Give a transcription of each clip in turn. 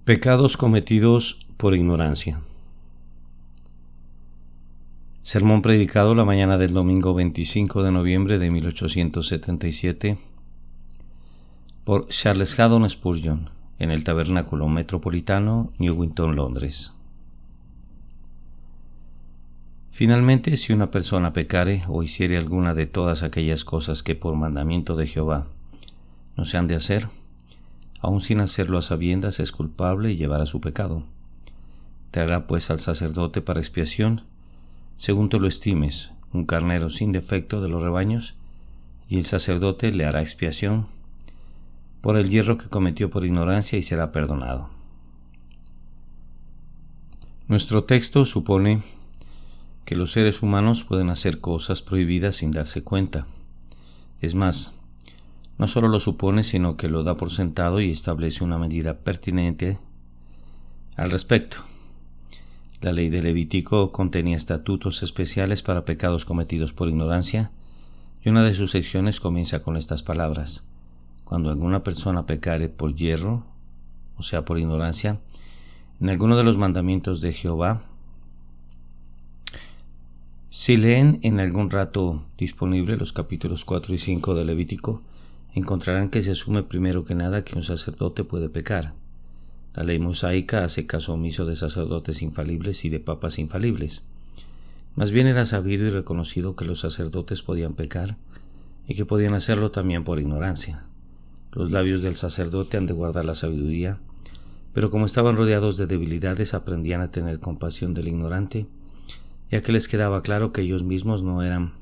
Pecados cometidos por ignorancia. Sermón predicado la mañana del domingo 25 de noviembre de 1877 por Charles Haddon Spurgeon en el Tabernáculo Metropolitano, Newington, Londres. Finalmente, si una persona pecare o hiciere alguna de todas aquellas cosas que por mandamiento de Jehová no se han de hacer, aun sin hacerlo a sabiendas es culpable y llevará su pecado. Traerá pues al sacerdote para expiación, según tú lo estimes, un carnero sin defecto de los rebaños, y el sacerdote le hará expiación por el yerro que cometió por ignorancia y será perdonado. Nuestro texto supone que los seres humanos pueden hacer cosas prohibidas sin darse cuenta. Es más, no solo lo supone, sino que lo da por sentado y establece una medida pertinente al respecto. La ley de Levítico contenía estatutos especiales para pecados cometidos por ignorancia, y una de sus secciones comienza con estas palabras: cuando alguna persona pecare por yerro, o sea, por ignorancia, en alguno de los mandamientos de Jehová. Si leen en algún rato disponible los capítulos 4 y 5 de Levítico, encontrarán que se asume primero que nada que un sacerdote puede pecar. La ley mosaica hace caso omiso de sacerdotes infalibles y de papas infalibles. Más bien era sabido y reconocido que los sacerdotes podían pecar y que podían hacerlo también por ignorancia. Los labios del sacerdote han de guardar la sabiduría, pero como estaban rodeados de debilidades, aprendían a tener compasión del ignorante, ya que les quedaba claro que ellos mismos no eran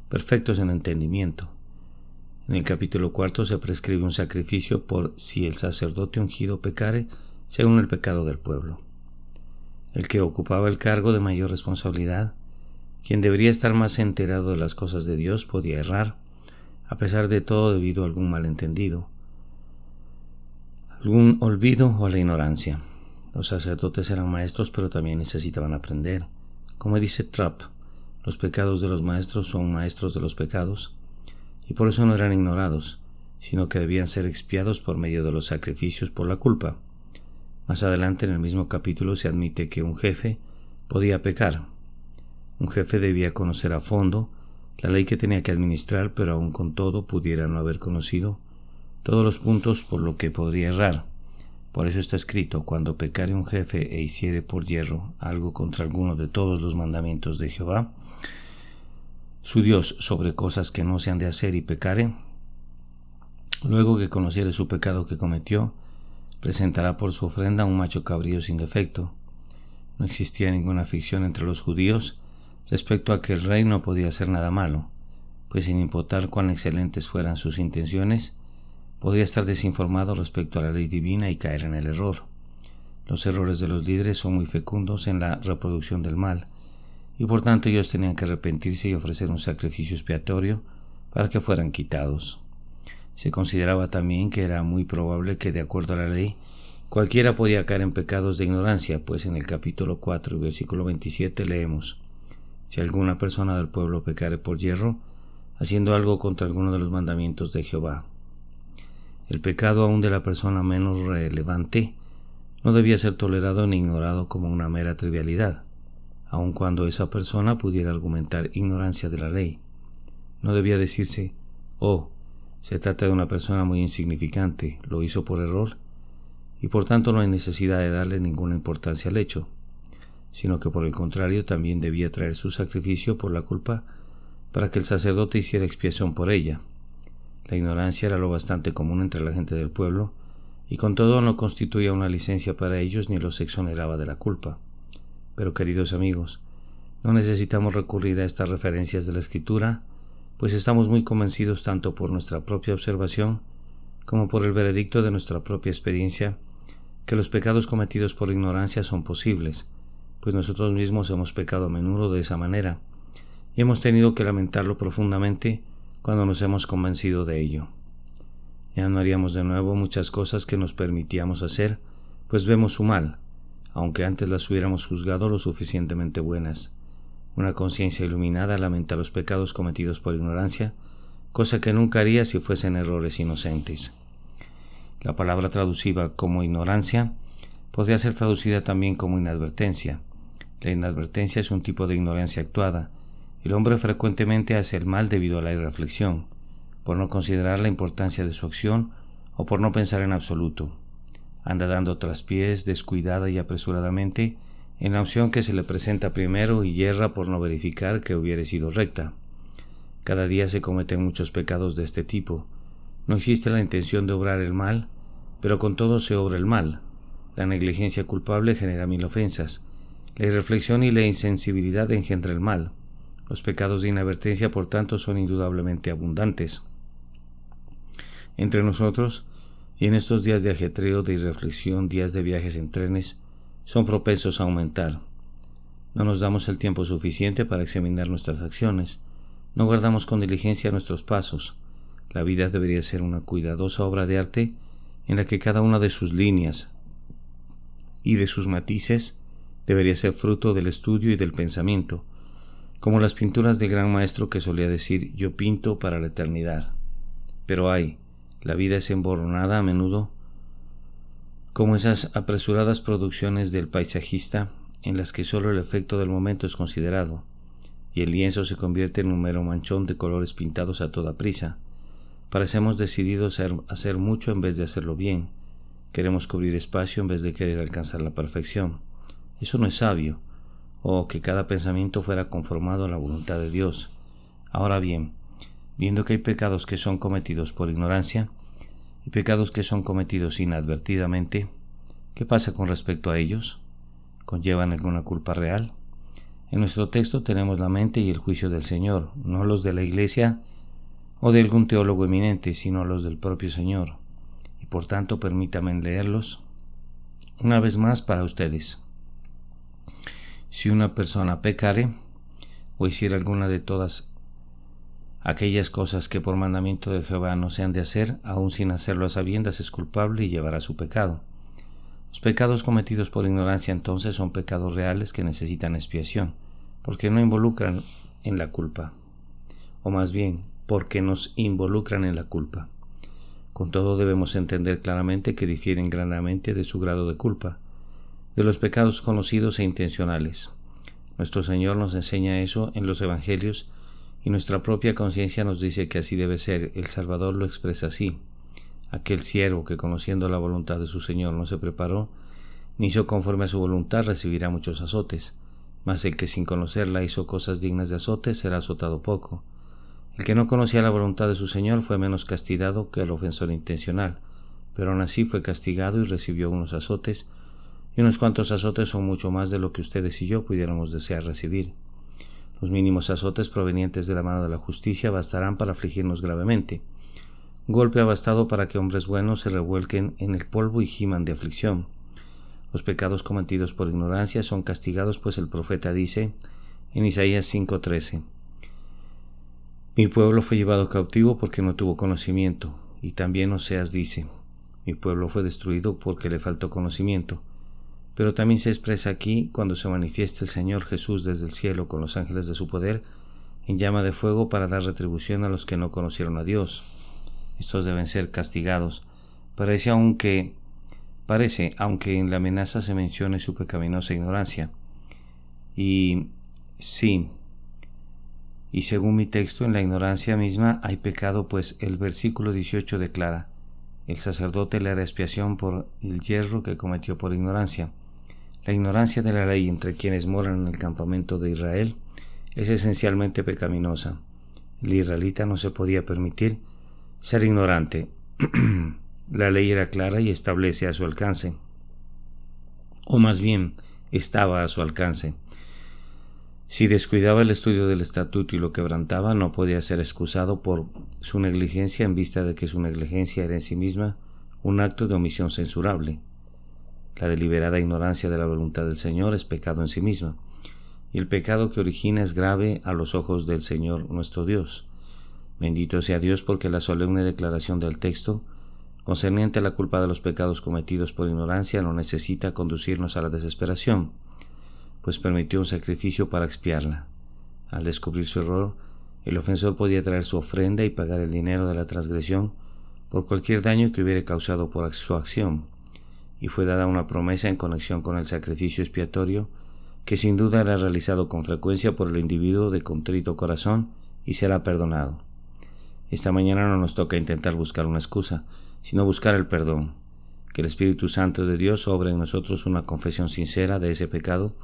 perfectos en entendimiento. En el capítulo 4 se prescribe un sacrificio por si el sacerdote ungido pecare según el pecado del pueblo. El que ocupaba el cargo de mayor responsabilidad, quien debería estar más enterado de las cosas de Dios, podía errar, a pesar de todo debido a algún malentendido, algún olvido o a la ignorancia. Los sacerdotes eran maestros, pero también necesitaban aprender. Como dice Trapp, los pecados de los maestros son maestros de los pecados, y por eso no eran ignorados, sino que debían ser expiados por medio de los sacrificios por la culpa. Más adelante en el mismo capítulo se admite que un jefe podía pecar. Un jefe debía conocer a fondo la ley que tenía que administrar, pero aun con todo pudiera no haber conocido todos los puntos por lo que podría errar. Por eso está escrito: cuando pecare un jefe e hiciere por yerro algo contra alguno de todos los mandamientos de Jehová, su Dios, sobre cosas que no se han de hacer, y pecare, luego que conociere su pecado que cometió, presentará por su ofrenda un macho cabrío sin defecto. No existía ninguna ficción entre los judíos respecto a que el rey no podía hacer nada malo, pues sin importar cuán excelentes fueran sus intenciones, podría estar desinformado respecto a la ley divina y caer en el error. Los errores de los líderes son muy fecundos en la reproducción del mal, y por tanto ellos tenían que arrepentirse y ofrecer un sacrificio expiatorio para que fueran quitados. Se consideraba también que era muy probable que, de acuerdo a la ley, cualquiera podía caer en pecados de ignorancia, pues en el capítulo 4 y versículo 27 leemos: si alguna persona del pueblo pecare por yerro, haciendo algo contra alguno de los mandamientos de Jehová. El pecado aún de la persona menos relevante no debía ser tolerado ni ignorado como una mera trivialidad, aun cuando esa persona pudiera argumentar ignorancia de la ley. No debía decirse: oh, se trata de una persona muy insignificante, lo hizo por error, y por tanto no hay necesidad de darle ninguna importancia al hecho, sino que por el contrario también debía traer su sacrificio por la culpa para que el sacerdote hiciera expiación por ella. La ignorancia era lo bastante común entre la gente del pueblo, y con todo no constituía una licencia para ellos ni los exoneraba de la culpa. Pero, queridos amigos, no necesitamos recurrir a estas referencias de la Escritura, pues estamos muy convencidos tanto por nuestra propia observación como por el veredicto de nuestra propia experiencia que los pecados cometidos por ignorancia son posibles, pues nosotros mismos hemos pecado a menudo de esa manera y hemos tenido que lamentarlo profundamente cuando nos hemos convencido de ello. Ya no haríamos de nuevo muchas cosas que nos permitíamos hacer, pues vemos su mal, aunque antes las hubiéramos juzgado lo suficientemente buenas. Una conciencia iluminada lamenta los pecados cometidos por ignorancia, cosa que nunca haría si fuesen errores inocentes. La palabra traducida como ignorancia Podría ser traducida también como inadvertencia. La inadvertencia es un tipo de ignorancia actuada. El hombre frecuentemente hace el mal debido a la irreflexión, por no considerar la importancia de su acción o por no pensar en absoluto. Anda dando traspiés descuidada y apresuradamente en la opción que se le presenta primero y yerra por no verificar que hubiere sido recta. Cada día se cometen muchos pecados de este tipo. No existe la intención de obrar el mal, pero con todo se obra el mal. La negligencia culpable genera 1000 ofensas. La irreflexión y la insensibilidad engendran el mal. Los pecados de inadvertencia, por tanto, son indudablemente abundantes entre nosotros, y en estos días de ajetreo, de irreflexión, días de viajes en trenes, son propensos a aumentar. No nos damos el tiempo suficiente para examinar nuestras acciones. No guardamos con diligencia nuestros pasos. La vida debería ser una cuidadosa obra de arte en la que cada una de sus líneas y de sus matices debería ser fruto del estudio y del pensamiento, como las pinturas del gran maestro que solía decir: yo pinto para la eternidad. Pero la vida es emborronada a menudo como esas apresuradas producciones del paisajista en las que solo el efecto del momento es considerado, y el lienzo se convierte en un mero manchón de colores pintados a toda prisa. Parecemos decididos a hacer mucho en vez de hacerlo bien. Queremos cubrir espacio en vez de querer alcanzar la perfección. Eso no es sabio. Que cada pensamiento fuera conformado a la voluntad de Dios. Ahora bien, viendo que hay pecados que son cometidos por ignorancia y pecados que son cometidos inadvertidamente, ¿qué pasa con respecto a ellos? ¿Conllevan alguna culpa real? En nuestro texto tenemos la mente y el juicio del Señor, no los de la Iglesia o de algún teólogo eminente, sino los del propio Señor, y por tanto permítanme leerlos una vez más para ustedes. Si una persona pecare o hiciera alguna de todas aquellas cosas que por mandamiento de Jehová no se han de hacer, aun sin hacerlo a sabiendas, es culpable y llevará su pecado. Los pecados cometidos por ignorancia entonces son pecados reales que necesitan expiación, porque no involucran en la culpa, o más bien, porque nos involucran en la culpa. Con todo debemos entender claramente que difieren grandemente de su grado de culpa, de los pecados conocidos e intencionales. Nuestro Señor nos enseña eso en los Evangelios y nuestra propia conciencia nos dice que así debe ser. El Salvador lo expresa así: aquel siervo que conociendo la voluntad de su Señor no se preparó, ni hizo conforme a su voluntad, recibirá muchos azotes, mas el que sin conocerla hizo cosas dignas de azotes será azotado poco. El que no conocía la voluntad de su Señor fue menos castigado que el ofensor intencional, pero aún así fue castigado y recibió unos azotes, y unos cuantos azotes son mucho más de lo que ustedes y yo pudiéramos desear recibir. Los mínimos azotes provenientes de la mano de la justicia bastarán para afligirnos gravemente. Un golpe ha bastado para que hombres buenos se revuelquen en el polvo y giman de aflicción. Los pecados cometidos por ignorancia son castigados, pues el profeta dice en Isaías 5:13: mi pueblo fue llevado cautivo porque no tuvo conocimiento. Y también Oseas dice: mi pueblo fue destruido porque le faltó conocimiento. Pero también se expresa aquí cuando se manifiesta el Señor Jesús desde el cielo con los ángeles de su poder en llama de fuego para dar retribución a los que no conocieron a Dios. Estos deben ser castigados. Parece, aunque en la amenaza se mencione su pecaminosa ignorancia. Y sí, y según mi texto, en la ignorancia misma hay pecado, pues el versículo 18 declara: el sacerdote le hará expiación por el yerro que cometió por ignorancia. La ignorancia de la ley entre quienes moran en el campamento de Israel es esencialmente pecaminosa. El israelita no se podía permitir ser ignorante. La ley era clara y establece a su alcance, o más bien estaba a su alcance. Si descuidaba el estudio del estatuto y lo quebrantaba, no podía ser excusado por su negligencia, en vista de que su negligencia era en sí misma un acto de omisión censurable. La deliberada ignorancia de la voluntad del Señor es pecado en sí misma, y el pecado que origina es grave a los ojos del Señor nuestro Dios. Bendito sea Dios, porque la solemne declaración del texto concerniente a la culpa de los pecados cometidos por ignorancia no necesita conducirnos a la desesperación, pues permitió un sacrificio para expiarla. Al descubrir su error, el ofensor podía traer su ofrenda y pagar el dinero de la transgresión por cualquier daño que hubiera causado por su acción. y fue dada una promesa en conexión con el sacrificio expiatorio que sin duda era realizado con frecuencia por el individuo de contrito corazón y será perdonado. Esta mañana no nos toca intentar buscar una excusa, sino buscar el perdón. Que el Espíritu Santo de Dios obre en nosotros una confesión sincera de ese pecado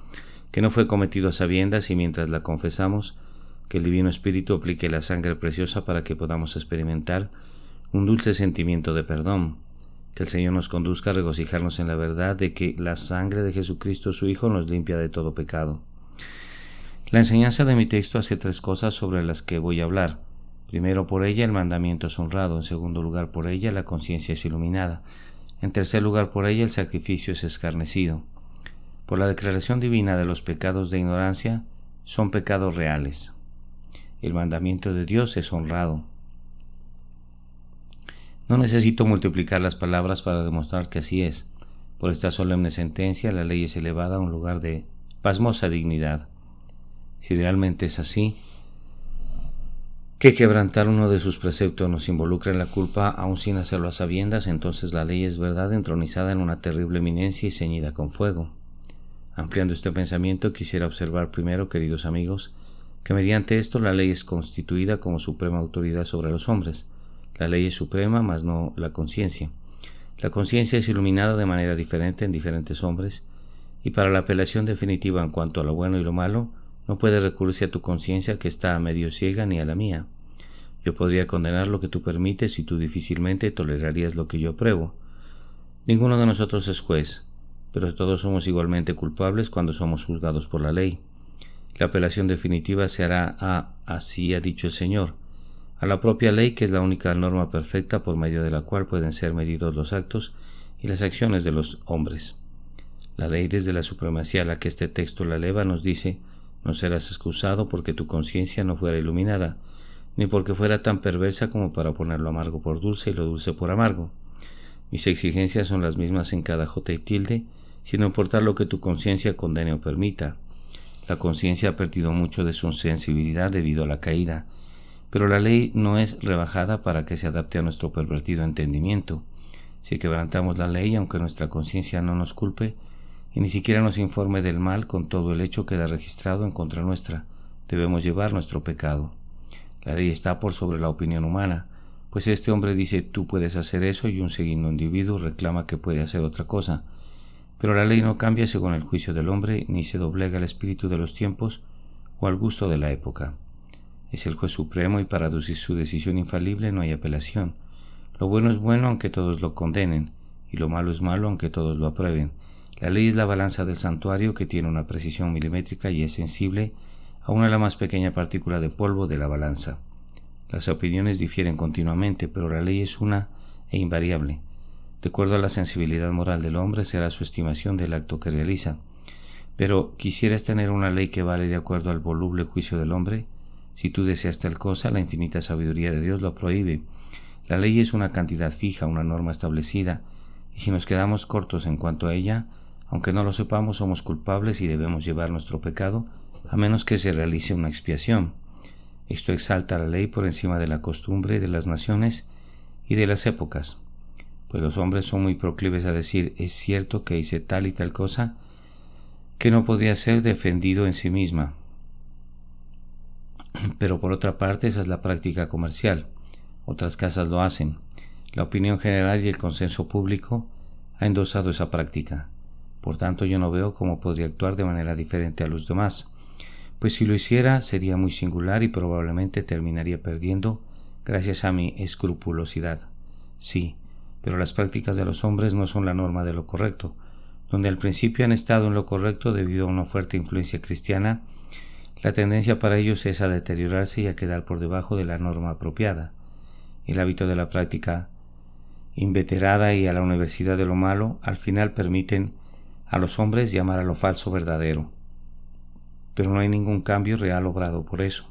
que no fue cometido a sabiendas, y mientras la confesamos, que el Divino Espíritu aplique la sangre preciosa para que podamos experimentar un dulce sentimiento de perdón. Que el Señor nos conduzca a regocijarnos en la verdad de que la sangre de Jesucristo su Hijo nos limpia de todo pecado. La enseñanza de mi texto hace 3 cosas sobre las que voy a hablar. Primero, por ella el mandamiento es honrado. En segundo lugar, por ella la conciencia es iluminada. En tercer lugar, por ella el sacrificio es escarnecido. Por la declaración divina de los pecados de ignorancia, son pecados reales. El mandamiento de Dios es honrado. No necesito multiplicar las palabras para demostrar que así es. Por esta solemne sentencia, la ley es elevada a un lugar de pasmosa dignidad. Si realmente es así, que quebrantar uno de sus preceptos nos involucra en la culpa, aun sin hacerlo a sabiendas, entonces la ley es verdad entronizada en una terrible eminencia y ceñida con fuego. Ampliando este pensamiento, quisiera observar primero, queridos amigos, que mediante esto la ley es constituida como suprema autoridad sobre los hombres. La ley es suprema, mas no la conciencia. La conciencia es iluminada de manera diferente en diferentes hombres, y para la apelación definitiva en cuanto a lo bueno y lo malo, no puede recurrirse a tu conciencia, que está a medio ciega, ni a la mía. Yo podría condenar lo que tú permites y tú difícilmente tolerarías lo que yo apruebo. Ninguno de nosotros es juez, pero todos somos igualmente culpables cuando somos juzgados por la ley. La apelación definitiva se hará a así ha dicho el Señor, a la propia ley, que es la única norma perfecta por medio de la cual pueden ser medidos los actos y las acciones de los hombres. La ley, desde la supremacía a la que este texto la eleva, nos dice: no serás excusado porque tu conciencia no fuera iluminada, ni porque fuera tan perversa como para poner lo amargo por dulce y lo dulce por amargo. Mis exigencias son las mismas en cada jota y tilde, sin importar lo que tu conciencia condene o permita. La conciencia ha perdido mucho de su sensibilidad debido a la caída, pero la ley no es rebajada para que se adapte a nuestro pervertido entendimiento. Si quebrantamos la ley, aunque nuestra conciencia no nos culpe, y ni siquiera nos informe del mal, con todo el hecho queda registrado en contra nuestra, debemos llevar nuestro pecado. La ley está por sobre la opinión humana, pues este hombre dice tú puedes hacer eso y un segundo individuo reclama que puede hacer otra cosa. Pero la ley no cambia según el juicio del hombre, ni se doblega al espíritu de los tiempos o al gusto de la época. Es el juez supremo y para deducir su decisión infalible no hay apelación. Lo bueno es bueno aunque todos lo condenen, y lo malo es malo aunque todos lo aprueben. La ley es la balanza del santuario, que tiene una precisión milimétrica y es sensible aún a la más pequeña partícula de polvo de la balanza. Las opiniones difieren continuamente, pero la ley es una e invariable. De acuerdo a la sensibilidad moral del hombre será su estimación del acto que realiza. Pero, ¿quisieras tener una ley que vale de acuerdo al voluble juicio del hombre? Si tú deseas tal cosa, la infinita sabiduría de Dios lo prohíbe. La ley es una cantidad fija, una norma establecida, y si nos quedamos cortos en cuanto a ella, aunque no lo sepamos, somos culpables y debemos llevar nuestro pecado, a menos que se realice una expiación. Esto exalta la ley por encima de la costumbre de las naciones y de las épocas, pues los hombres son muy proclives a decir es cierto que hice tal y tal cosa que no podría ser defendido en sí misma. Pero por otra parte, esa es la práctica comercial. Otras casas lo hacen. La opinión general y el consenso público ha endosado esa práctica. Por tanto, yo no veo cómo podría actuar de manera diferente a los demás, pues si lo hiciera sería muy singular y probablemente terminaría perdiendo gracias a mi escrupulosidad. Sí, pero las prácticas de los hombres no son la norma de lo correcto. Donde al principio han estado en lo correcto debido a una fuerte influencia cristiana, la tendencia para ellos es a deteriorarse y a quedar por debajo de la norma apropiada. El hábito de la práctica inveterada y a la universidad de lo malo al final permiten a los hombres llamar a lo falso verdadero. Pero no hay ningún cambio real obrado por eso.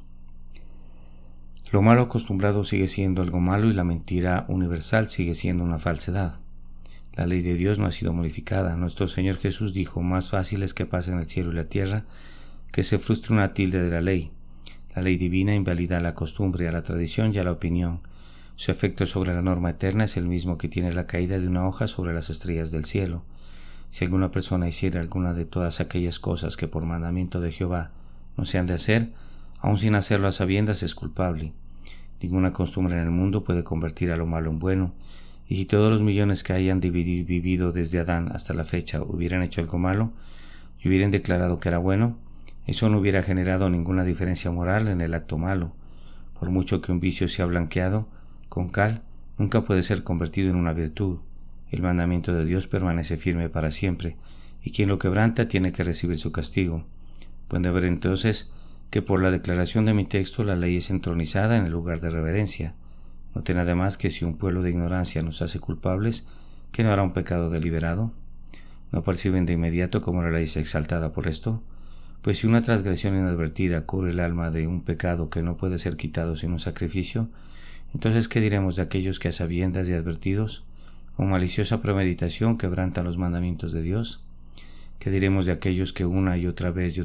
Lo malo acostumbrado sigue siendo algo malo y la mentira universal sigue siendo una falsedad. La ley de Dios no ha sido modificada. Nuestro Señor Jesús dijo: más fácil es que pasen el cielo y la tierra que se frustre una tilde de la ley. La ley divina invalida a la costumbre, a la tradición y a la opinión. Su efecto sobre la norma eterna es el mismo que tiene la caída de una hoja sobre las estrellas del cielo. Si alguna persona hiciera alguna de todas aquellas cosas que por mandamiento de Jehová no se han de hacer, aun sin hacerlo a sabiendas es culpable. Ninguna costumbre en el mundo puede convertir a lo malo en bueno, y si todos los millones que hayan vivido desde Adán hasta la fecha hubieran hecho algo malo y hubieran declarado que era bueno, eso no hubiera generado ninguna diferencia moral en el acto malo. Por mucho que un vicio sea blanqueado con cal, nunca puede ser convertido en una virtud. El mandamiento de Dios permanece firme para siempre, y quien lo quebranta tiene que recibir su castigo. Pueden ver entonces que por la declaración de mi texto la ley es entronizada en el lugar de reverencia. Noten además que si un pueblo de ignorancia nos hace culpables, ¿qué no hará un pecado deliberado? ¿No perciben de inmediato cómo la ley es exaltada por esto? Pues si una transgresión inadvertida cubre el alma de un pecado que no puede ser quitado sin un sacrificio, entonces ¿qué diremos de aquellos que a sabiendas y advertidos, con maliciosa premeditación, quebrantan los mandamientos de Dios? ¿Qué diremos de aquellos que una y otra vez,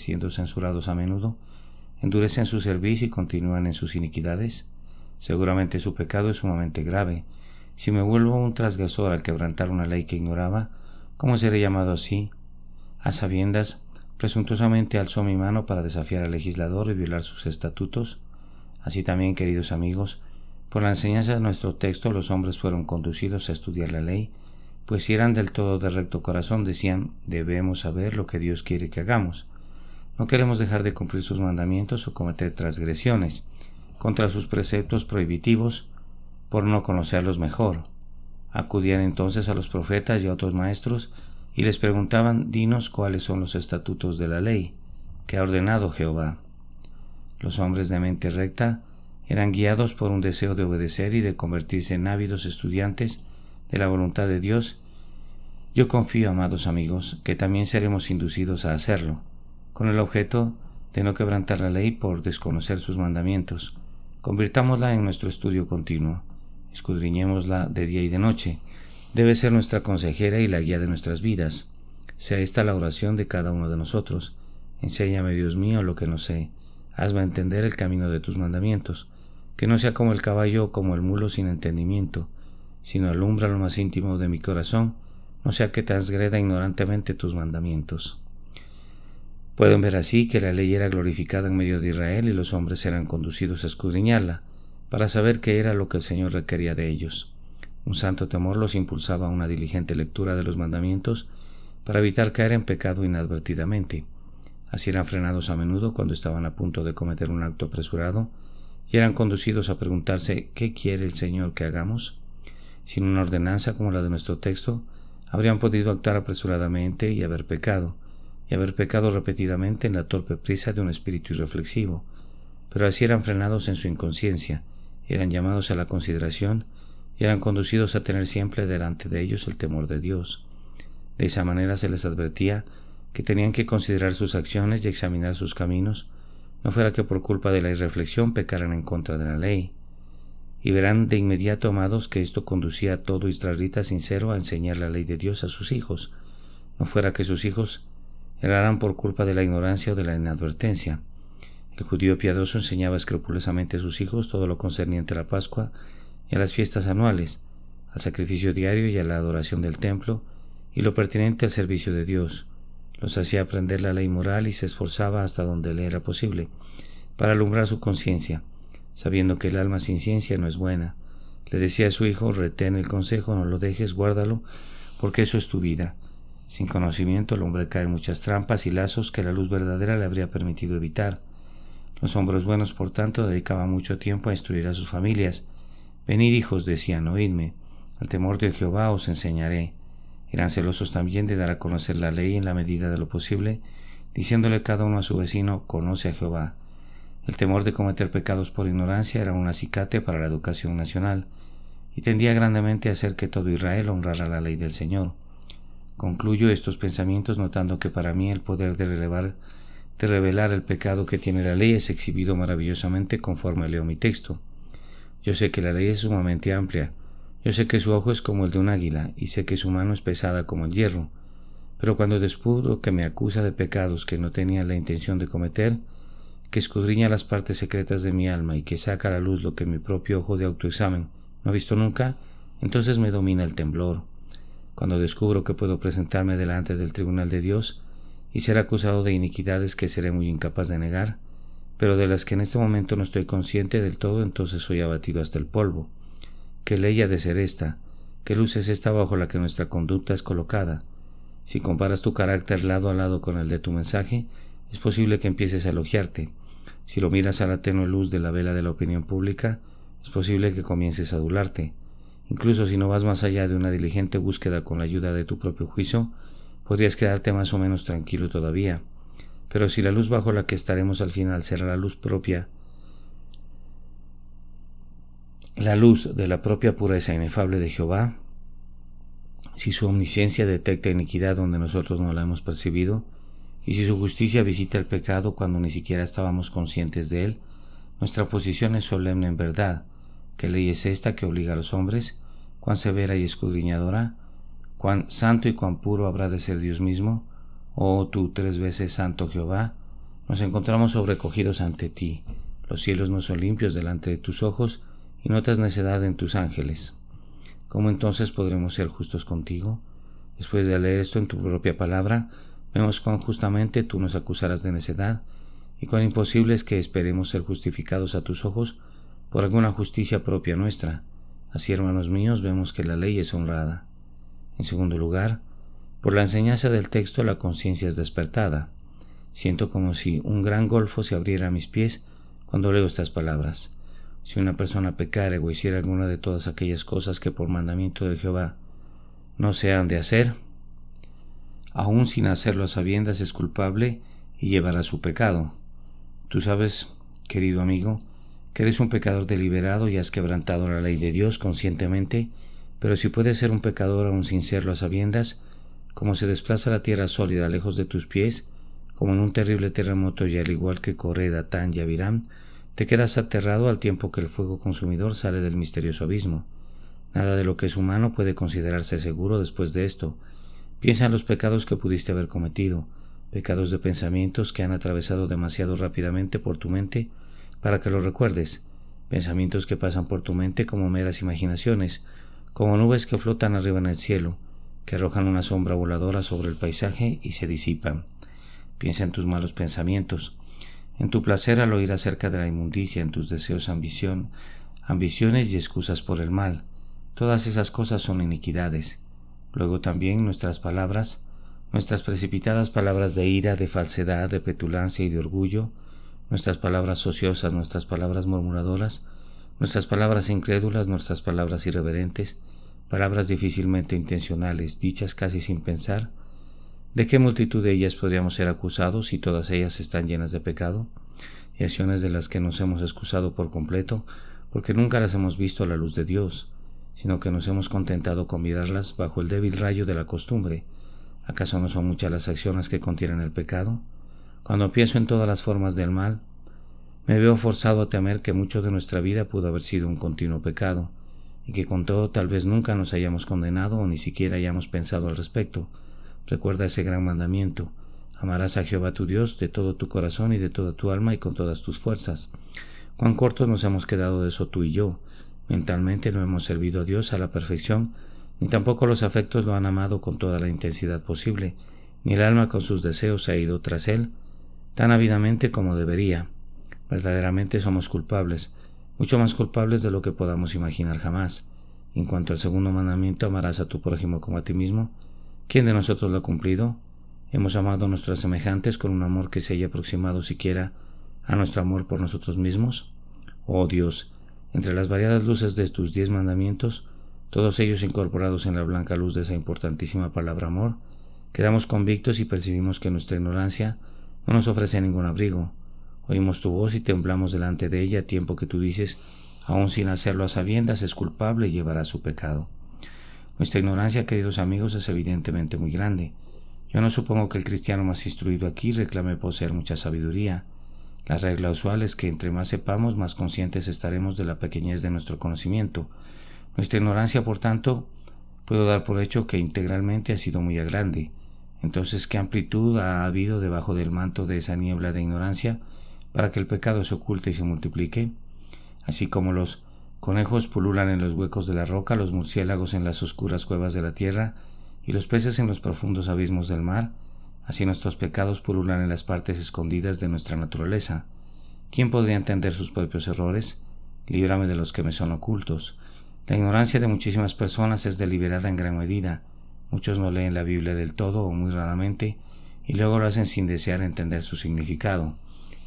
siendo censurados a menudo, endurecen su cerviz y continúan en sus iniquidades? Seguramente su pecado es sumamente grave. Si me vuelvo un transgresor al quebrantar una ley que ignoraba, ¿cómo seré llamado así? A sabiendas, presuntuosamente alzó mi mano para desafiar al legislador y violar sus estatutos. Así también, queridos amigos, por la enseñanza de nuestro texto los hombres fueron conducidos a estudiar la ley, pues si eran del todo de recto corazón decían, debemos saber lo que Dios quiere que hagamos. No queremos dejar de cumplir sus mandamientos o cometer transgresiones contra sus preceptos prohibitivos por no conocerlos mejor. Acudían entonces a los profetas y a otros maestros y les preguntaban, dinos cuáles son los estatutos de la ley que ha ordenado Jehová. Los hombres de mente recta eran guiados por un deseo de obedecer y de convertirse en ávidos estudiantes de la voluntad de Dios. Yo confío, amados amigos, que también seremos inducidos a hacerlo, con el objeto de no quebrantar la ley por desconocer sus mandamientos. Convirtámosla en nuestro estudio continuo, escudriñémosla de día y de noche. Debe ser nuestra consejera y la guía de nuestras vidas. Sea esta la oración de cada uno de nosotros. Enséñame, Dios mío, lo que no sé. Hazme entender el camino de tus mandamientos, que no sea como el caballo o como el mulo sin entendimiento, sino alumbra lo más íntimo de mi corazón, no sea que transgreda ignorantemente tus mandamientos. Pueden ver así que la ley era glorificada en medio de Israel y los hombres eran conducidos a escudriñarla, para saber qué era lo que el Señor requería de ellos. Un santo temor los impulsaba a una diligente lectura de los mandamientos para evitar caer en pecado inadvertidamente. Así eran frenados a menudo cuando estaban a punto de cometer un acto apresurado y eran conducidos a preguntarse ¿qué quiere el Señor que hagamos? Sin una ordenanza como la de nuestro texto, habrían podido actuar apresuradamente y haber pecado repetidamente en la torpe prisa de un espíritu irreflexivo, pero así eran frenados en su inconsciencia, eran llamados a la consideración y eran conducidos a tener siempre delante de ellos el temor de Dios. De esa manera se les advertía que tenían que considerar sus acciones y examinar sus caminos, no fuera que por culpa de la irreflexión pecaran en contra de la ley. Y verán de inmediato, amados, que esto conducía a todo israelita sincero a enseñar la ley de Dios a sus hijos, no fuera que sus hijos errarán por culpa de la ignorancia o de la inadvertencia. El judío piadoso enseñaba escrupulosamente a sus hijos todo lo concerniente a la Pascua y a las fiestas anuales, al sacrificio diario y a la adoración del templo, y lo pertinente al servicio de Dios. Los hacía aprender la ley moral y se esforzaba hasta donde le era posible para alumbrar su conciencia, sabiendo que el alma sin ciencia no es buena. Le decía a su hijo, retén el consejo, no lo dejes, guárdalo, porque eso es tu vida. Sin conocimiento el hombre cae en muchas trampas y lazos que la luz verdadera le habría permitido evitar. Los hombres buenos, por tanto, dedicaban mucho tiempo a instruir a sus familias. Venid, hijos, decían, oídme, al temor de Jehová os enseñaré. Eran celosos también de dar a conocer la ley en la medida de lo posible, diciéndole cada uno a su vecino, conoce a Jehová. El temor de cometer pecados por ignorancia era un acicate para la educación nacional, y tendía grandemente a hacer que todo Israel honrara la ley del Señor. Concluyo estos pensamientos notando que para mí el poder de revelar el pecado que tiene la ley es exhibido maravillosamente conforme leo mi texto. Yo sé que la ley es sumamente amplia, yo sé que su ojo es como el de un águila, y sé que su mano es pesada como el hierro, pero cuando descubro que me acusa de pecados que no tenía la intención de cometer, que escudriña las partes secretas de mi alma y que saca a la luz lo que mi propio ojo de autoexamen no ha visto nunca, entonces me domina el temblor. cuando descubro que puedo presentarme delante del tribunal de Dios y ser acusado de iniquidades que seré muy incapaz de negar, pero de las que en este momento no estoy consciente del todo, entonces soy abatido hasta el polvo. ¿Qué ley ha de ser esta? ¿Qué luz es esta bajo la que nuestra conducta es colocada? Si comparas tu carácter lado a lado con el de tu mensaje, es posible que empieces a elogiarte. Si lo miras a la tenue luz de la vela de la opinión pública, es posible que comiences a adularte. Incluso si no vas más allá de una diligente búsqueda con la ayuda de tu propio juicio, podrías quedarte más o menos tranquilo todavía. Pero si la luz bajo la que estaremos al final será la luz propia, la luz de la propia pureza inefable de Jehová, si su omnisciencia detecta iniquidad donde nosotros no la hemos percibido, y si su justicia visita el pecado cuando ni siquiera estábamos conscientes de él, nuestra posición es solemne en verdad. ¿Qué ley es esta que obliga a los hombres? ¿Cuán severa y escudriñadora? ¿Cuán santo y cuán puro habrá de ser Dios mismo? Oh tú 3 veces santo Jehová, nos encontramos sobrecogidos ante ti. Los cielos no son limpios delante de tus ojos, y notas necedad en tus ángeles. ¿Cómo entonces podremos ser justos contigo? Después de leer esto en tu propia palabra, vemos cuán justamente tú nos acusarás de necedad, y cuán imposible es que esperemos ser justificados a tus ojos por alguna justicia propia nuestra. Así, hermanos míos, vemos que la ley es honrada. En segundo lugar, por la enseñanza del texto la conciencia es despertada. Siento como si un gran golfo se abriera a mis pies cuando leo estas palabras. Si una persona pecare o hiciera alguna de todas aquellas cosas que por mandamiento de Jehová no se han de hacer, aún sin hacerlo a sabiendas es culpable y llevará su pecado. Tú sabes, querido amigo, que eres un pecador deliberado y has quebrantado la ley de Dios conscientemente, pero si puedes ser un pecador aún sin serlo a sabiendas, como se desplaza la tierra sólida lejos de tus pies, como en un terrible terremoto y al igual que Coré, Datán y Abiram, te quedas aterrado al tiempo que el fuego consumidor sale del misterioso abismo. Nada de lo que es humano puede considerarse seguro después de esto. Piensa en los pecados que pudiste haber cometido, pecados de pensamientos que han atravesado demasiado rápidamente por tu mente para que los recuerdes, pensamientos que pasan por tu mente como meras imaginaciones, como nubes que flotan arriba en el cielo, que arrojan una sombra voladora sobre el paisaje y se disipan. Piensa en tus malos pensamientos, en tu placer al oír acerca de la inmundicia, en tus deseos, ambiciones y excusas por el mal. Todas esas cosas son iniquidades. Luego también nuestras palabras, nuestras precipitadas palabras de ira, de falsedad, de petulancia y de orgullo, nuestras palabras ociosas, nuestras palabras murmuradoras, nuestras palabras incrédulas, nuestras palabras irreverentes, palabras difícilmente intencionales, dichas casi sin pensar. ¿De qué multitud de ellas podríamos ser acusados si todas ellas están llenas de pecado? Y acciones de las que nos hemos excusado por completo, porque nunca las hemos visto a la luz de Dios, sino que nos hemos contentado con mirarlas bajo el débil rayo de la costumbre. ¿Acaso no son muchas las acciones que contienen el pecado? Cuando pienso en todas las formas del mal, me veo forzado a temer que mucho de nuestra vida pudo haber sido un continuo pecado, y que con todo tal vez nunca nos hayamos condenado o ni siquiera hayamos pensado al respecto. Recuerda ese gran mandamiento: amarás a Jehová tu Dios de todo tu corazón y de toda tu alma y con todas tus fuerzas. Cuán cortos nos hemos quedado de eso tú y yo. Mentalmente no hemos servido a Dios a la perfección, ni tampoco los afectos lo han amado con toda la intensidad posible, ni el alma con sus deseos ha ido tras él tan ávidamente como debería. Verdaderamente somos culpables, mucho más culpables de lo que podamos imaginar jamás. En cuanto al segundo mandamiento, amarás a tu prójimo como a ti mismo, ¿quién de nosotros lo ha cumplido? ¿Hemos amado a nuestros semejantes con un amor que se haya aproximado siquiera a nuestro amor por nosotros mismos? Oh Dios, entre las variadas luces de tus 10 mandamientos, todos ellos incorporados en la blanca luz de esa importantísima palabra amor, quedamos convictos y percibimos que nuestra ignorancia no nos ofrece ningún abrigo. Oímos tu voz y temblamos delante de ella a tiempo que tú dices, aun sin hacerlo a sabiendas, es culpable y llevará su pecado. Nuestra ignorancia, queridos amigos, es evidentemente muy grande. Yo no supongo que el cristiano más instruido aquí reclame poseer mucha sabiduría. La regla usual es que entre más sepamos, más conscientes estaremos de la pequeñez de nuestro conocimiento. Nuestra ignorancia, por tanto, puedo dar por hecho que integralmente ha sido muy grande. Entonces, ¿qué amplitud ha habido debajo del manto de esa niebla de ignorancia para que el pecado se oculte y se multiplique? Así como los conejos pululan en los huecos de la roca, los murciélagos en las oscuras cuevas de la tierra, y los peces en los profundos abismos del mar, así nuestros pecados pululan en las partes escondidas de nuestra naturaleza. ¿Quién podría entender sus propios errores? Líbrame de los que me son ocultos. La ignorancia de muchísimas personas es deliberada en gran medida. Muchos no leen la Biblia del todo o muy raramente, y luego lo hacen sin desear entender su significado.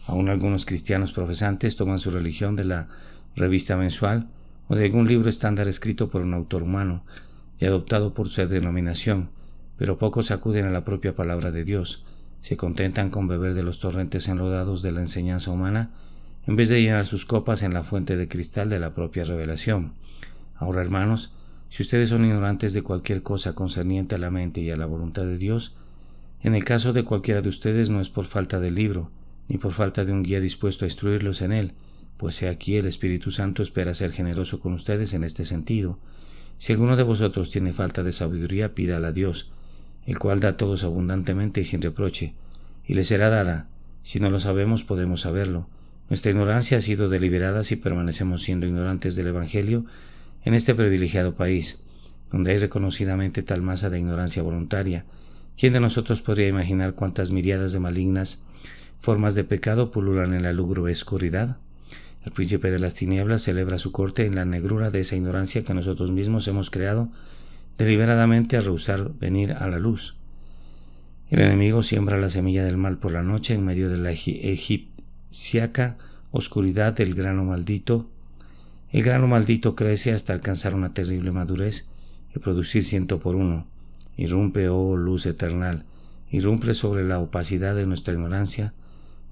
Aún algunos cristianos profesantes toman su religión de la revista mensual o de algún libro estándar escrito por un autor humano y adoptado por su denominación, pero pocos acuden a la propia palabra de Dios. Se contentan con beber de los torrentes enlodados de la enseñanza humana en vez de llenar sus copas en la fuente de cristal de la propia revelación. Ahora, hermanos, si ustedes son ignorantes de cualquier cosa concerniente a la mente y a la voluntad de Dios, en el caso de cualquiera de ustedes no es por falta del libro, ni por falta de un guía dispuesto a instruirlos en él, pues he aquí el Espíritu Santo espera ser generoso con ustedes en este sentido. Si alguno de vosotros tiene falta de sabiduría, pídala a Dios, el cual da a todos abundantemente y sin reproche, y le será dada. Si no lo sabemos, podemos saberlo. Nuestra ignorancia ha sido deliberada si permanecemos siendo ignorantes del Evangelio en este privilegiado país, donde hay reconocidamente tal masa de ignorancia voluntaria. ¿Quién de nosotros podría imaginar cuántas miríadas de malignas formas de pecado pululan en la lúgubre oscuridad? El príncipe de las tinieblas celebra su corte en la negrura de esa ignorancia que nosotros mismos hemos creado deliberadamente a rehusar venir a la luz. El enemigo siembra la semilla del mal por la noche en medio de la egipciaca oscuridad del grano maldito. El grano maldito crece hasta alcanzar una terrible madurez y producir 100 por 1. Irrumpe, oh luz eternal, irrumpe sobre la opacidad de nuestra ignorancia,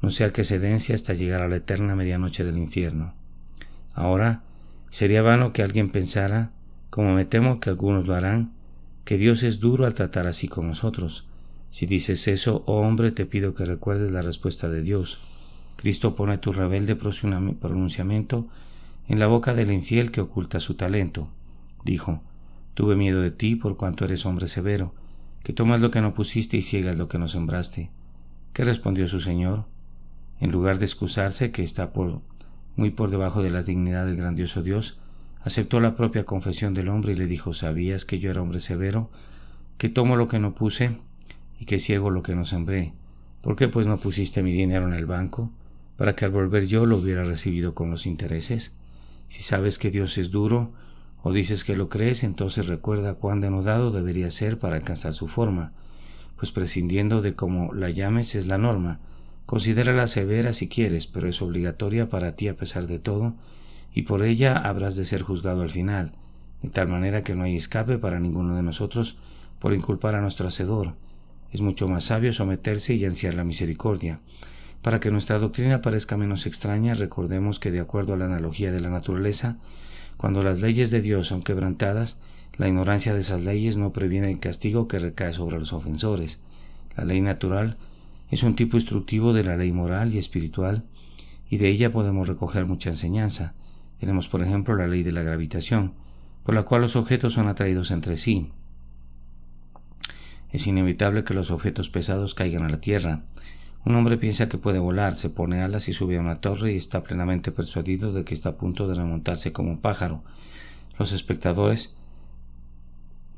no sea que se dense hasta llegar a la eterna medianoche del infierno. Ahora, sería vano que alguien pensara, como me temo que algunos lo harán, que Dios es duro al tratar así con nosotros. Si dices eso, oh hombre, te pido que recuerdes la respuesta de Dios. Cristo pone tu rebelde pronunciamiento en la boca del infiel que oculta su talento. Dijo: tuve miedo de ti por cuanto eres hombre severo, que tomas lo que no pusiste y ciegas lo que no sembraste. ¿Qué respondió su Señor? En lugar de excusarse, que está muy por debajo de la dignidad del grandioso Dios, aceptó la propia confesión del hombre y le dijo: ¿sabías que yo era hombre severo, que tomo lo que no puse y que ciego lo que no sembré? ¿Por qué pues no pusiste mi dinero en el banco, para que al volver yo lo hubiera recibido con los intereses? Si sabes que Dios es duro, o dices que lo crees, entonces recuerda cuán denodado debería ser para alcanzar su forma, pues prescindiendo de cómo la llames es la norma. Considérala severa si quieres, pero es obligatoria para ti a pesar de todo, y por ella habrás de ser juzgado al final, de tal manera que no hay escape para ninguno de nosotros por inculpar a nuestro Hacedor. Es mucho más sabio someterse y ansiar la misericordia. Para que nuestra doctrina parezca menos extraña, recordemos que de acuerdo a la analogía de la naturaleza, cuando las leyes de Dios son quebrantadas, la ignorancia de esas leyes no previene el castigo que recae sobre los ofensores. La ley natural es un tipo instructivo de la ley moral y espiritual, y de ella podemos recoger mucha enseñanza. Tenemos, por ejemplo, la ley de la gravitación, por la cual los objetos son atraídos entre sí. Es inevitable que los objetos pesados caigan a la tierra. Un hombre piensa que puede volar, se pone alas y sube a una torre y está plenamente persuadido de que está a punto de remontarse como un pájaro. Los espectadores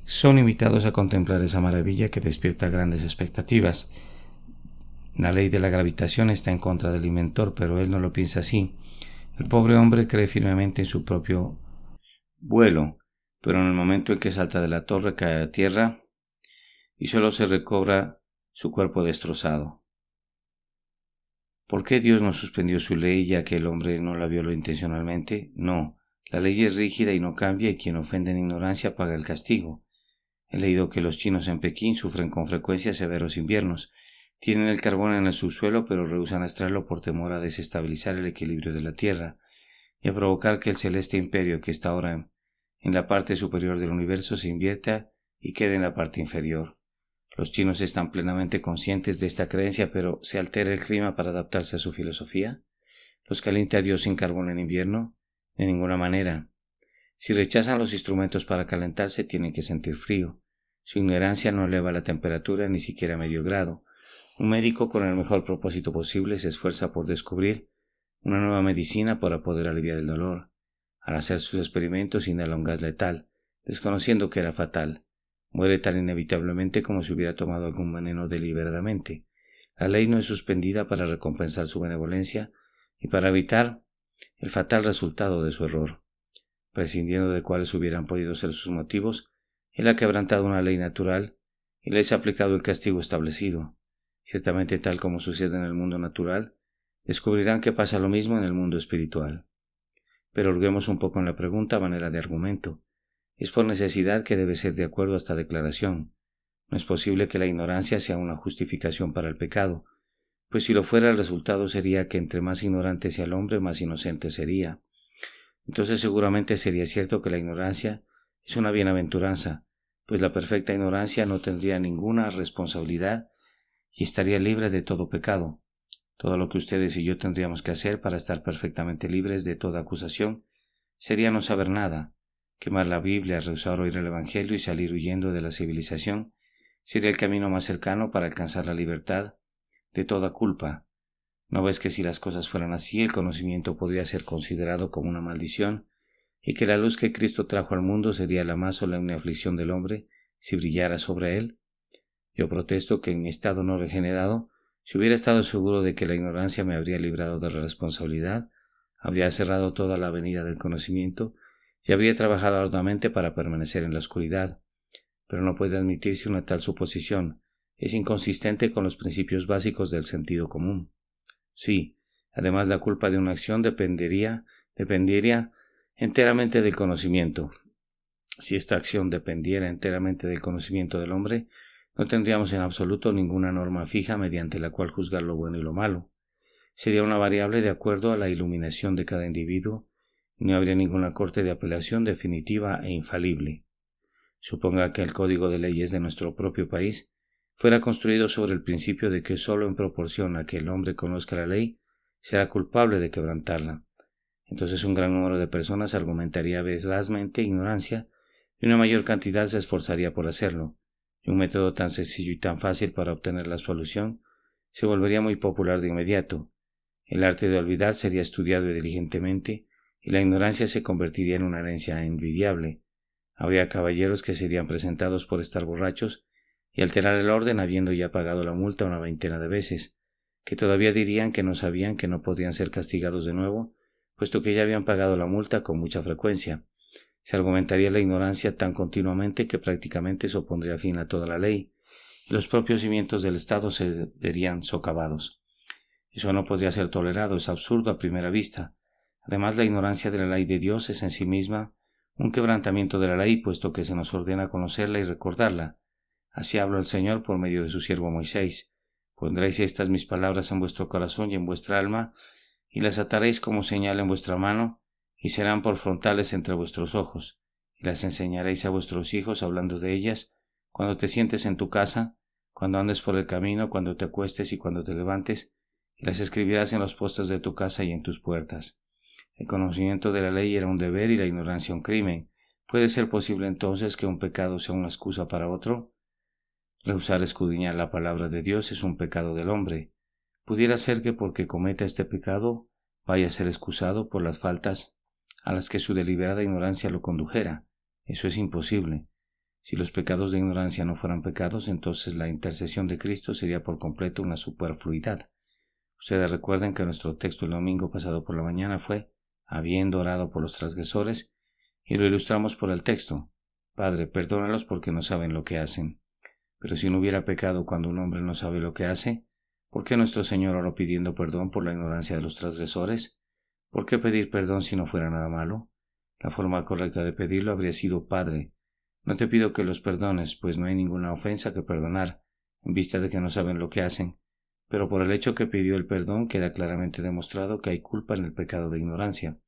son invitados a contemplar esa maravilla que despierta grandes expectativas. La ley de la gravitación está en contra del inventor, pero él no lo piensa así. El pobre hombre cree firmemente en su propio vuelo, pero en el momento en que salta de la torre cae a tierra y solo se recobra su cuerpo destrozado. ¿Por qué Dios no suspendió su ley ya que el hombre no la violó intencionalmente? No, la ley es rígida y no cambia, y quien ofende en ignorancia paga el castigo. He leído que los chinos en Pekín sufren con frecuencia severos inviernos. Tienen el carbón en el subsuelo, pero rehúsan extraerlo por temor a desestabilizar el equilibrio de la tierra y a provocar que el celeste imperio que está ahora en la parte superior del universo se invierta y quede en la parte inferior. Los chinos están plenamente conscientes de esta creencia, pero ¿se altera el clima para adaptarse a su filosofía? ¿Los calienta Dios sin carbón en invierno? De ninguna manera. Si rechazan los instrumentos para calentarse, tienen que sentir frío. Su ignorancia no eleva la temperatura ni siquiera a medio grado. Un médico con el mejor propósito posible se esfuerza por descubrir una nueva medicina para poder aliviar el dolor. Al hacer sus experimentos inhala un gas letal, desconociendo que era fatal. Muere tan inevitablemente como si hubiera tomado algún veneno deliberadamente. La ley no es suspendida para recompensar su benevolencia y para evitar el fatal resultado de su error. Prescindiendo de cuáles hubieran podido ser sus motivos, él ha quebrantado una ley natural y les ha aplicado el castigo establecido. Ciertamente, tal como sucede en el mundo natural, descubrirán que pasa lo mismo en el mundo espiritual. Pero hurguemos un poco en la pregunta a manera de argumento. Es por necesidad que debe ser de acuerdo a esta declaración. No es posible que la ignorancia sea una justificación para el pecado, pues si lo fuera el resultado sería que entre más ignorante sea el hombre, más inocente sería. Entonces seguramente sería cierto que la ignorancia es una bienaventuranza, pues la perfecta ignorancia no tendría ninguna responsabilidad y estaría libre de todo pecado. Todo lo que ustedes y yo tendríamos que hacer para estar perfectamente libres de toda acusación sería no saber nada. Quemar la Biblia, rehusar oír el Evangelio y salir huyendo de la civilización sería el camino más cercano para alcanzar la libertad de toda culpa. ¿No ves que si las cosas fueran así, el conocimiento podría ser considerado como una maldición y que la luz que Cristo trajo al mundo sería la más solemne aflicción del hombre si brillara sobre él? Yo protesto que en mi estado no regenerado, si hubiera estado seguro de que la ignorancia me habría librado de la responsabilidad, habría cerrado toda la avenida del conocimiento y habría trabajado arduamente para permanecer en la oscuridad. Pero no puede admitirse una tal suposición. Es inconsistente con los principios básicos del sentido común. Sí, además la culpa de una acción dependería enteramente del conocimiento. Si esta acción dependiera enteramente del conocimiento del hombre, no tendríamos en absoluto ninguna norma fija mediante la cual juzgar lo bueno y lo malo. Sería una variable de acuerdo a la iluminación de cada individuo y no habría ninguna corte de apelación definitiva e infalible. Suponga que el código de leyes de nuestro propio país fuera construido sobre el principio de que sólo en proporción a que el hombre conozca la ley, será culpable de quebrantarla. Entonces un gran número de personas argumentaría verazmente ignorancia y una mayor cantidad se esforzaría por hacerlo, y un método tan sencillo y tan fácil para obtener la solución se volvería muy popular de inmediato. El arte de olvidar sería estudiado diligentemente y la ignorancia se convertiría en una herencia envidiable. Habría caballeros que serían presentados por estar borrachos y alterar el orden habiendo ya pagado la multa una veintena de veces, que todavía dirían que no sabían que no podían ser castigados de nuevo, puesto que ya habían pagado la multa con mucha frecuencia. Se argumentaría la ignorancia tan continuamente que prácticamente se opondría fin a toda la ley, y los propios cimientos del Estado se verían socavados. Eso no podría ser tolerado, es absurdo a primera vista. Además, la ignorancia de la ley de Dios es en sí misma un quebrantamiento de la ley, puesto que se nos ordena conocerla y recordarla. Así habló el Señor por medio de su siervo Moisés. Pondréis estas mis palabras en vuestro corazón y en vuestra alma, y las ataréis como señal en vuestra mano, y serán por frontales entre vuestros ojos, y las enseñaréis a vuestros hijos hablando de ellas, cuando te sientes en tu casa, cuando andes por el camino, cuando te acuestes y cuando te levantes, y las escribirás en los postes de tu casa y en tus puertas. El conocimiento de la ley era un deber y la ignorancia un crimen. ¿Puede ser posible entonces que un pecado sea una excusa para otro? Rehusar escudriñar la palabra de Dios es un pecado del hombre. Pudiera ser que porque cometa este pecado vaya a ser excusado por las faltas a las que su deliberada ignorancia lo condujera. Eso es imposible. Si los pecados de ignorancia no fueran pecados, entonces la intercesión de Cristo sería por completo una superfluidad. Ustedes recuerden que nuestro texto el domingo pasado por la mañana fue habiendo orado por los transgresores, y lo ilustramos por el texto: Padre, perdónalos porque no saben lo que hacen. Pero si no hubiera pecado cuando un hombre no sabe lo que hace, ¿por qué nuestro Señor oró pidiendo perdón por la ignorancia de los transgresores? ¿Por qué pedir perdón si no fuera nada malo? La forma correcta de pedirlo habría sido: Padre, no te pido que los perdones, pues no hay ninguna ofensa que perdonar, en vista de que no saben lo que hacen. Pero por el hecho que pidió el perdón queda claramente demostrado que hay culpa en el pecado de ignorancia.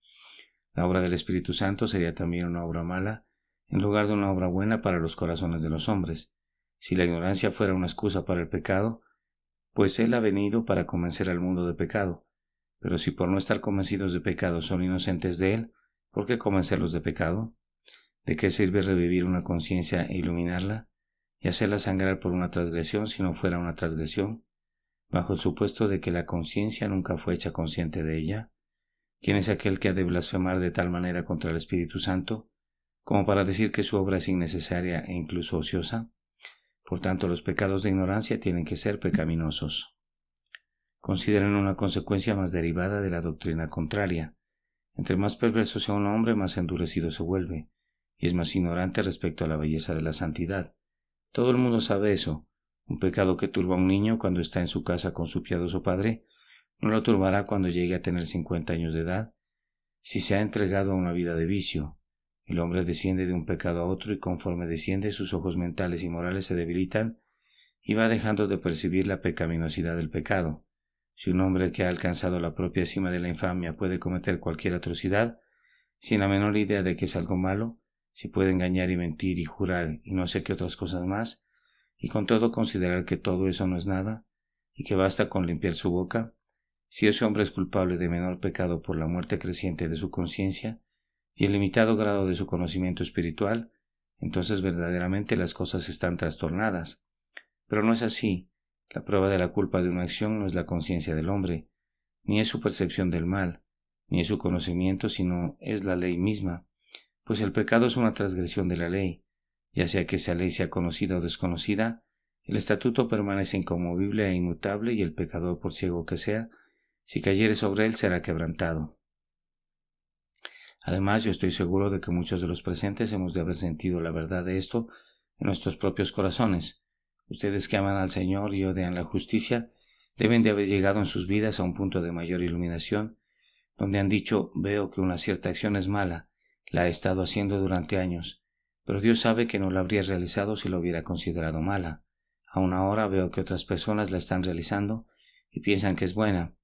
La obra del Espíritu Santo sería también una obra mala, en lugar de una obra buena para los corazones de los hombres. Si la ignorancia fuera una excusa para el pecado, pues Él ha venido para convencer al mundo de pecado. Pero si por no estar convencidos de pecado son inocentes de Él, ¿por qué convencerlos de pecado? ¿De qué sirve revivir una conciencia e iluminarla, y hacerla sangrar por una transgresión si no fuera una transgresión, bajo el supuesto de que la conciencia nunca fue hecha consciente de ella? ¿Quién es aquel que ha de blasfemar de tal manera contra el Espíritu Santo? como para decir que su obra es innecesaria e incluso ociosa. Por tanto, los pecados de ignorancia tienen que ser pecaminosos. Consideren una consecuencia más derivada de la doctrina contraria. Entre más perverso sea un hombre, más endurecido se vuelve, y es más ignorante respecto a la belleza de la santidad. Todo el mundo sabe eso. Un pecado que turba a un niño cuando está en su casa con su piadoso padre, no lo turbará cuando llegue a tener 50 años de edad, si se ha entregado a una vida de vicio. El hombre desciende de un pecado a otro y conforme desciende sus ojos mentales y morales se debilitan y va dejando de percibir la pecaminosidad del pecado. Si un hombre que ha alcanzado la propia cima de la infamia puede cometer cualquier atrocidad, sin la menor idea de que es algo malo, si puede engañar y mentir y jurar y no sé qué otras cosas más, y con todo considerar que todo eso no es nada, y que basta con limpiar su boca, si ese hombre es culpable de menor pecado por la muerte creciente de su conciencia y el limitado grado de su conocimiento espiritual, entonces verdaderamente las cosas están trastornadas. Pero no es así. La prueba de la culpa de una acción no es la conciencia del hombre, ni es su percepción del mal, ni es su conocimiento, sino es la ley misma, pues el pecado es una transgresión de la ley. Ya sea que esa ley sea conocida o desconocida, el estatuto permanece inconmovible e inmutable y el pecador, por ciego que sea, si cayere sobre él será quebrantado. Además, yo estoy seguro de que muchos de los presentes hemos de haber sentido la verdad de esto en nuestros propios corazones. Ustedes que aman al Señor y odian la justicia, deben de haber llegado en sus vidas a un punto de mayor iluminación, donde han dicho, veo que una cierta acción es mala, la he estado haciendo durante años, pero Dios sabe que no la habría realizado si la hubiera considerado mala. Aún ahora veo que otras personas la están realizando y piensan que es buena,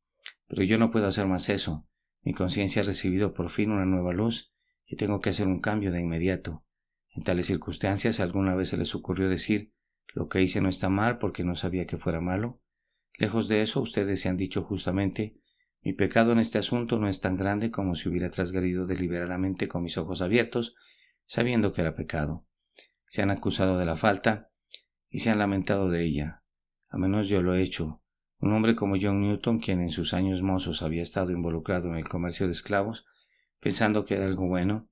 pero yo no puedo hacer más eso. Mi conciencia ha recibido por fin una nueva luz y tengo que hacer un cambio de inmediato. En tales circunstancias, ¿alguna vez se les ocurrió decir, lo que hice no está mal porque no sabía que fuera malo? Lejos de eso, ustedes se han dicho justamente, mi pecado en este asunto no es tan grande como si hubiera transgredido deliberadamente con mis ojos abiertos, sabiendo que era pecado. Se han acusado de la falta y se han lamentado de ella. A menos yo lo he hecho. Un hombre como John Newton, quien en sus años mozos había estado involucrado en el comercio de esclavos, pensando que era algo bueno,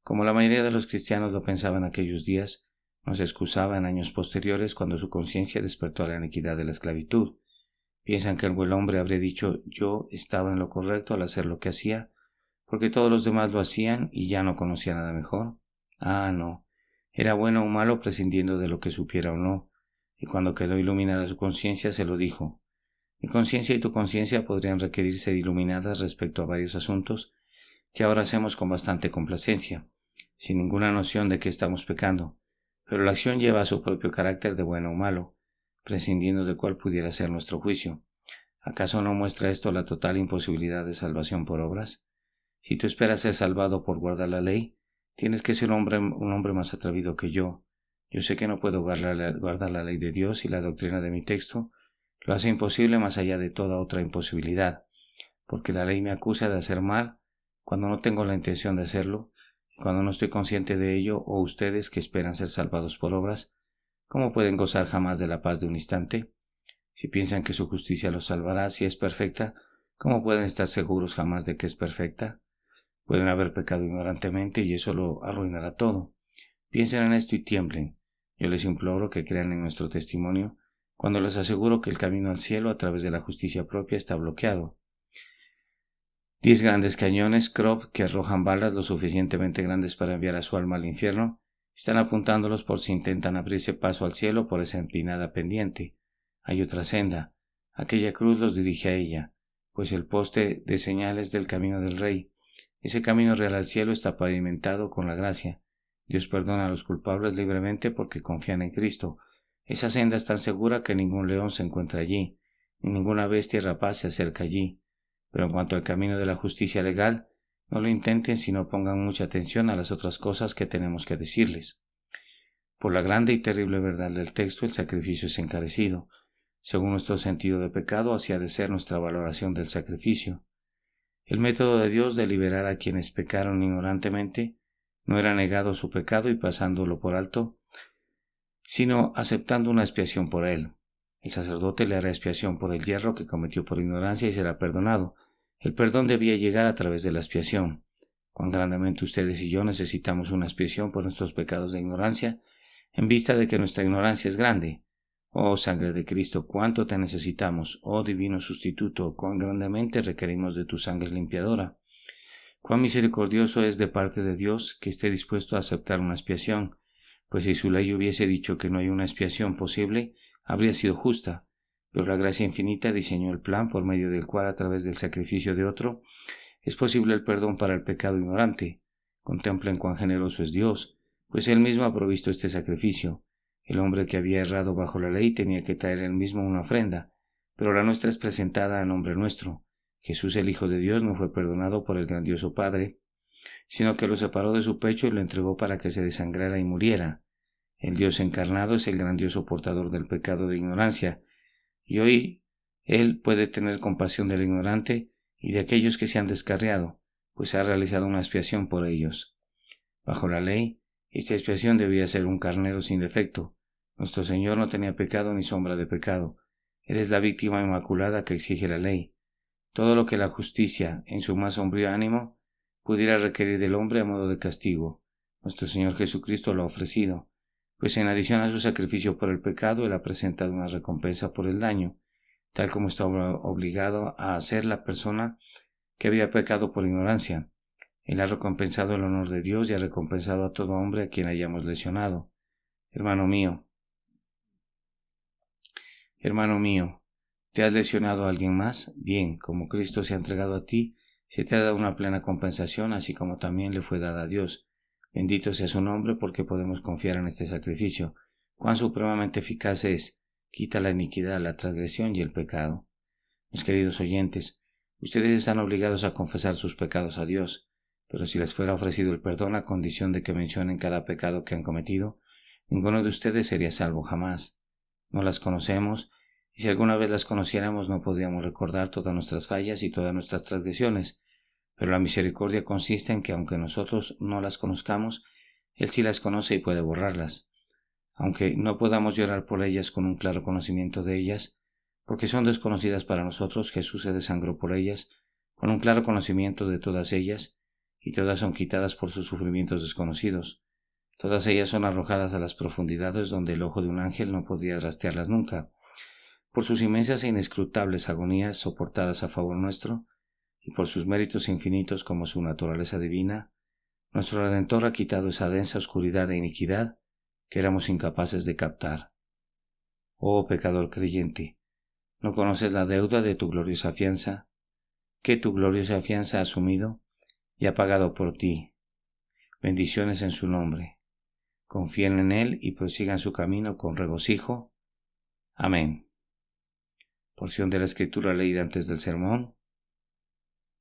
como la mayoría de los cristianos lo pensaban aquellos días, no se excusaba en años posteriores cuando su conciencia despertó a la iniquidad de la esclavitud. Piensan que el buen hombre habría dicho yo estaba en lo correcto al hacer lo que hacía, porque todos los demás lo hacían y ya no conocía nada mejor. Ah, no. Era bueno o malo prescindiendo de lo que supiera o no, y cuando quedó iluminada su conciencia se lo dijo. Mi conciencia y tu conciencia podrían requerir ser iluminadas respecto a varios asuntos que ahora hacemos con bastante complacencia, sin ninguna noción de que estamos pecando, pero la acción lleva a su propio carácter de bueno o malo, prescindiendo de cuál pudiera ser nuestro juicio. ¿Acaso no muestra esto la total imposibilidad de salvación por obras? Si tú esperas ser salvado por guardar la ley, tienes que ser un hombre más atrevido que yo. Yo sé que no puedo guardar la ley de Dios y la doctrina de mi texto lo hace imposible más allá de toda otra imposibilidad, porque la ley me acusa de hacer mal cuando no tengo la intención de hacerlo, y cuando no estoy consciente de ello, o ustedes que esperan ser salvados por obras, ¿cómo pueden gozar jamás de la paz de un instante? Si piensan que su justicia los salvará si es perfecta, ¿cómo pueden estar seguros jamás de que es perfecta? Pueden haber pecado ignorantemente y eso lo arruinará todo. Piensen en esto y tiemblen. Yo les imploro que crean en nuestro testimonio cuando les aseguro que el camino al cielo a través de la justicia propia está bloqueado. 10 grandes cañones Krupp que arrojan balas lo suficientemente grandes para enviar a su alma al infierno están apuntándolos por si intentan abrirse paso al cielo por esa empinada pendiente. Hay otra senda. Aquella cruz los dirige a ella, pues el poste de señales del camino del Rey. Ese camino real al cielo está pavimentado con la gracia. Dios perdona a los culpables libremente porque confían en Cristo. Esa senda es tan segura que ningún león se encuentra allí, ni ninguna bestia rapaz se acerca allí. Pero en cuanto al camino de la justicia legal, no lo intenten si no pongan mucha atención a las otras cosas que tenemos que decirles. Por la grande y terrible verdad del texto, el sacrificio es encarecido. Según nuestro sentido de pecado, así ha de ser nuestra valoración del sacrificio. El método de Dios de liberar a quienes pecaron ignorantemente no era negado su pecado y pasándolo por alto, sino aceptando una expiación por él. El sacerdote le hará expiación por el yerro que cometió por ignorancia y será perdonado. El perdón debía llegar a través de la expiación. cuán grandemente ustedes y yo necesitamos una expiación por nuestros pecados de ignorancia, en vista de que nuestra ignorancia es grande. Oh sangre de Cristo, cuánto te necesitamos, oh divino sustituto, cuán grandemente requerimos de tu sangre limpiadora. Cuán misericordioso es de parte de Dios que esté dispuesto a aceptar una expiación, pues si su ley hubiese dicho que no hay una expiación posible, habría sido justa, pero la gracia infinita diseñó el plan por medio del cual, a través del sacrificio de otro, es posible el perdón para el pecado ignorante. Contemplen cuán generoso es Dios, pues Él mismo ha provisto este sacrificio. El hombre que había errado bajo la ley tenía que traer él mismo una ofrenda, pero la nuestra es presentada a nombre nuestro. Jesús, el Hijo de Dios, no fue perdonado por el grandioso Padre, sino que lo separó de su pecho y lo entregó para que se desangrara y muriera. El Dios encarnado es el grandioso portador del pecado de ignorancia, y hoy Él puede tener compasión del ignorante y de aquellos que se han descarriado, pues ha realizado una expiación por ellos. Bajo la ley, esta expiación debía ser un carnero sin defecto. Nuestro Señor no tenía pecado ni sombra de pecado. Eres la víctima inmaculada que exige la ley. Todo lo que la justicia, en su más sombrío ánimo, pudiera requerir del hombre a modo de castigo, nuestro Señor Jesucristo lo ha ofrecido, pues en adición a su sacrificio por el pecado, Él ha presentado una recompensa por el daño, tal como está obligado a hacer la persona que había pecado por ignorancia. Él ha recompensado el honor de Dios y ha recompensado a todo hombre a quien hayamos lesionado. Hermano mío, ¿te has lesionado a alguien más? Bien, como Cristo se ha entregado a ti, se te ha dado una plena compensación, así como también le fue dada a Dios. Bendito sea su nombre, porque podemos confiar en este sacrificio. Cuán supremamente eficaz es, quita la iniquidad, la transgresión y el pecado. Mis queridos oyentes, ustedes están obligados a confesar sus pecados a Dios, pero si les fuera ofrecido el perdón a condición de que mencionen cada pecado que han cometido, ninguno de ustedes sería salvo jamás. No las conocemos, y si alguna vez las conociéramos no podríamos recordar todas nuestras fallas y todas nuestras transgresiones, pero la misericordia consiste en que aunque nosotros no las conozcamos, Él sí las conoce y puede borrarlas. Aunque no podamos llorar por ellas con un claro conocimiento de ellas, porque son desconocidas para nosotros, Jesús se desangró por ellas, con un claro conocimiento de todas ellas, y todas son quitadas por sus sufrimientos desconocidos. Todas ellas son arrojadas a las profundidades donde el ojo de un ángel no podría rastrearlas nunca. Por sus inmensas e inescrutables agonías soportadas a favor nuestro, y por sus méritos infinitos como su naturaleza divina, nuestro Redentor ha quitado esa densa oscuridad e iniquidad que éramos incapaces de captar. Oh pecador creyente, ¿no conoces la deuda de tu gloriosa fianza, que tu gloriosa fianza ha asumido y ha pagado por ti? Bendiciones en su nombre. Confíen en Él y prosigan su camino con regocijo. Amén. Porción de la Escritura leída antes del sermón.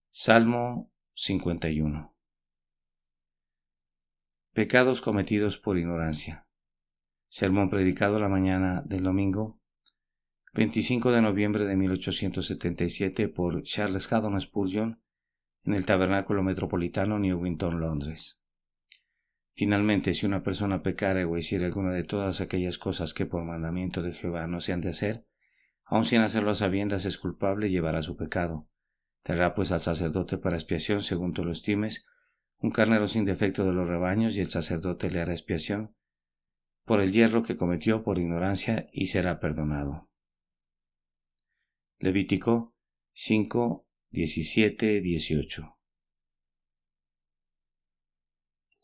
Salmo 51. Pecados cometidos por ignorancia. Sermón predicado la mañana del domingo 25 de noviembre de 1877 por Charles Haddon Spurgeon en el Tabernáculo Metropolitano, Newington, Londres. Finalmente, si una persona pecara o hiciera alguna de todas aquellas cosas que por mandamiento de Jehová no se han de hacer, aun sin hacerlo a sabiendas es culpable y llevará su pecado. Traerá pues al sacerdote para expiación, según tú lo estimes, un carnero sin defecto de los rebaños, y el sacerdote le hará expiación por el yerro que cometió por ignorancia y será perdonado. Levítico 5, 17, 18.